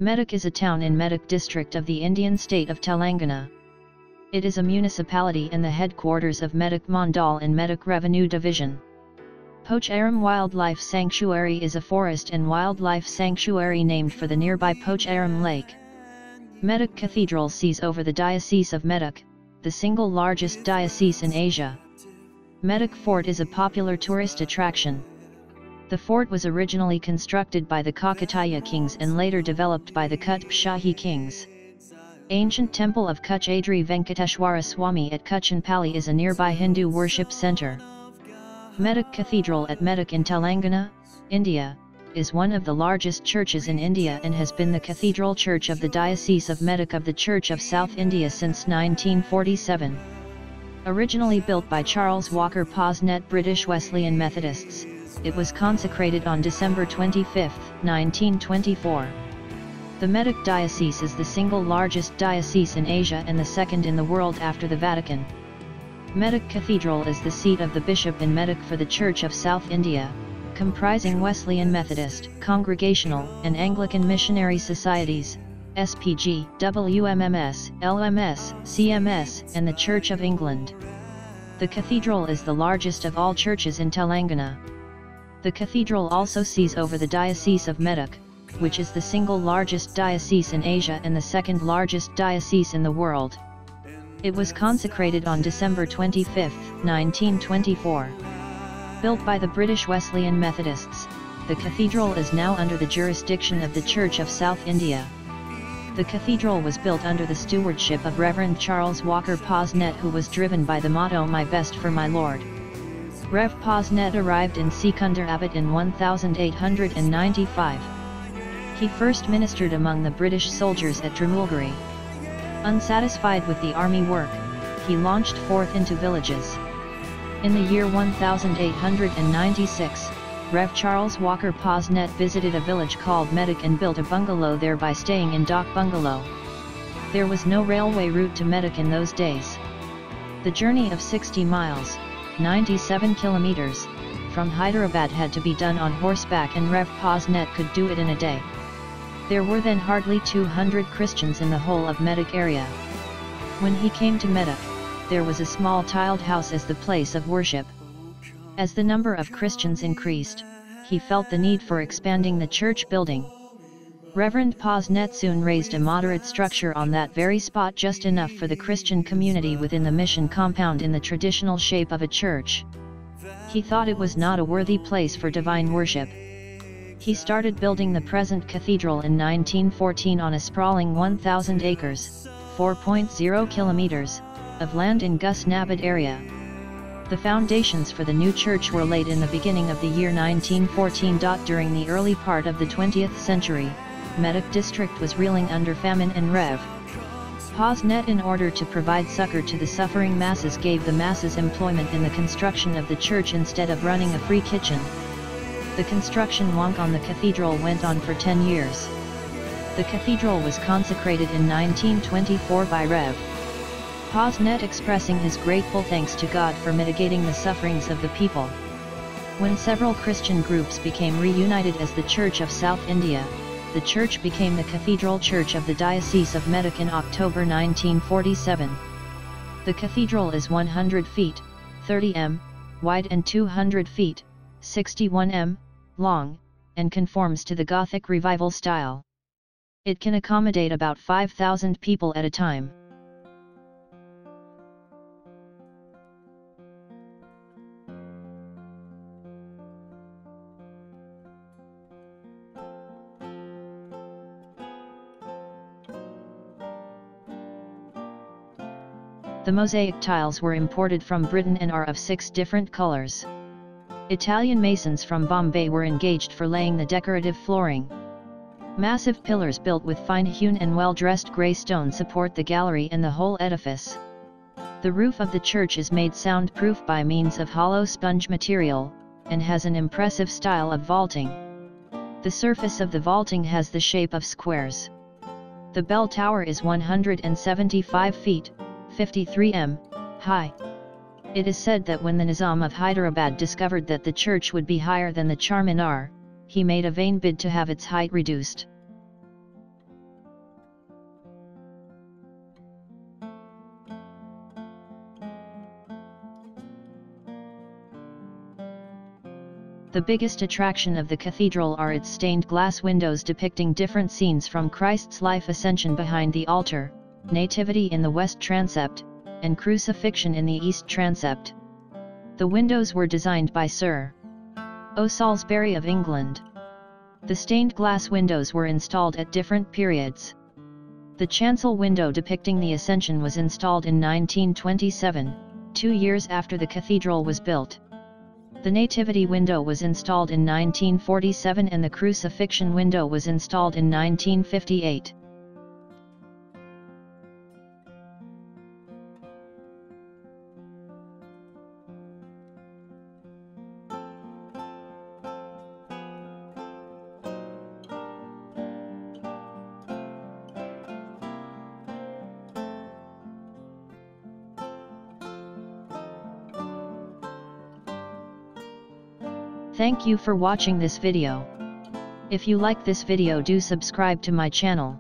Medak is a town in Medak district of the Indian state of Telangana. It is a municipality and the headquarters of Medak Mandal in Medak Revenue Division. Pocharam Wildlife Sanctuary is a forest and wildlife sanctuary named for the nearby Pocharam Lake. Medak Cathedral sees over the Diocese of Medak, the single largest diocese in Asia. Medak Fort is a popular tourist attraction. The fort was originally constructed by the Kakatiya kings and later developed by the Qutb Shahi kings. Ancient temple of Kuchadri Venkateshwara Swami at Kuchanpalli is a nearby Hindu worship center. Medak Cathedral at Medak in Telangana, India, is one of the largest churches in India and has been the cathedral church of the Diocese of Medak of the Church of South India since 1947. Originally built by Charles Walker Posnett British Wesleyan Methodists, it was consecrated on December 25, 1924. The Medak Diocese is the single largest diocese in Asia and the second in the world after the Vatican. Medak Cathedral is the seat of the bishop in Medak for the Church of South India, comprising Wesleyan Methodist, Congregational, and Anglican Missionary Societies, SPG, WMMS, LMS, CMS, and the Church of England. The cathedral is the largest of all churches in Telangana. The cathedral also sees over the Diocese of Medak, which is the single largest diocese in Asia and the second largest diocese in the world. It was consecrated on December 25, 1924. Built by the British Wesleyan Methodists, the cathedral is now under the jurisdiction of the Church of South India. The cathedral was built under the stewardship of Reverend Charles Walker Posnett, who was driven by the motto "My best for my Lord." Rev. Posnett arrived in Secunderabad in 1895. He first ministered among the British soldiers at Dramulguri. Unsatisfied with the army work, he launched forth into villages. In the year 1896, Rev. Charles Walker Posnett visited a village called Medak and built a bungalow there by staying in Dak Bungalow. There was no railway route to Medak in those days. The journey of 60 miles, 97 kilometers, from Hyderabad had to be done on horseback, and Rev. Posnett could do it in a day. There were then hardly 200 Christians in the whole of Medak area. When he came to Medak, there was a small tiled house as the place of worship. As the number of Christians increased, he felt the need for expanding the church building. Reverend Posnett soon raised a moderate structure on that very spot, just enough for the Christian community within the mission compound in the traditional shape of a church. He thought it was not a worthy place for divine worship. He started building the present cathedral in 1914 on a sprawling 1,000 acres, 4.0 kilometers, of land in Gusnabad area. The foundations for the new church were laid in the beginning of the year 1914. During the early part of the 20th century, Medak district was reeling under famine, and Rev. Posnett, in order to provide succor to the suffering masses, gave the masses employment in the construction of the church instead of running a free kitchen. The construction work on the cathedral went on for 10 years. The cathedral was consecrated in 1924 by Rev. Posnett, expressing his grateful thanks to God for mitigating the sufferings of the people. When several Christian groups became reunited as the Church of South India, the church became the Cathedral Church of the Diocese of Medak in October 1947. The cathedral is 100 feet, 30 m, wide and 200 feet, 61 m, long, and conforms to the Gothic Revival style. It can accommodate about 5,000 people at a time. The mosaic tiles were imported from Britain and are of 6 different colors. Italian masons from Bombay were engaged for laying the decorative flooring. Massive pillars built with fine-hewn and well-dressed grey stone support the gallery and the whole edifice. The roof of the church is made soundproof by means of hollow sponge material, and has an impressive style of vaulting. The surface of the vaulting has the shape of squares. The bell tower is 175 feet, 53 m, high. It is said that when the Nizam of Hyderabad discovered that the church would be higher than the Charminar, he made a vain bid to have its height reduced. The biggest attraction of the cathedral are its stained glass windows depicting different scenes from Christ's life ascension behind the altar, Nativity in the west transept, and Crucifixion in the east transept. The windows were designed by Sir O. Salisbury of England. The stained glass windows were installed at different periods. The chancel window depicting the Ascension was installed in 1927, 2 years after the cathedral was built. The Nativity window was installed in 1947 and the Crucifixion window was installed in 1958. Thank you for watching this video. If you like this video, do subscribe to my channel.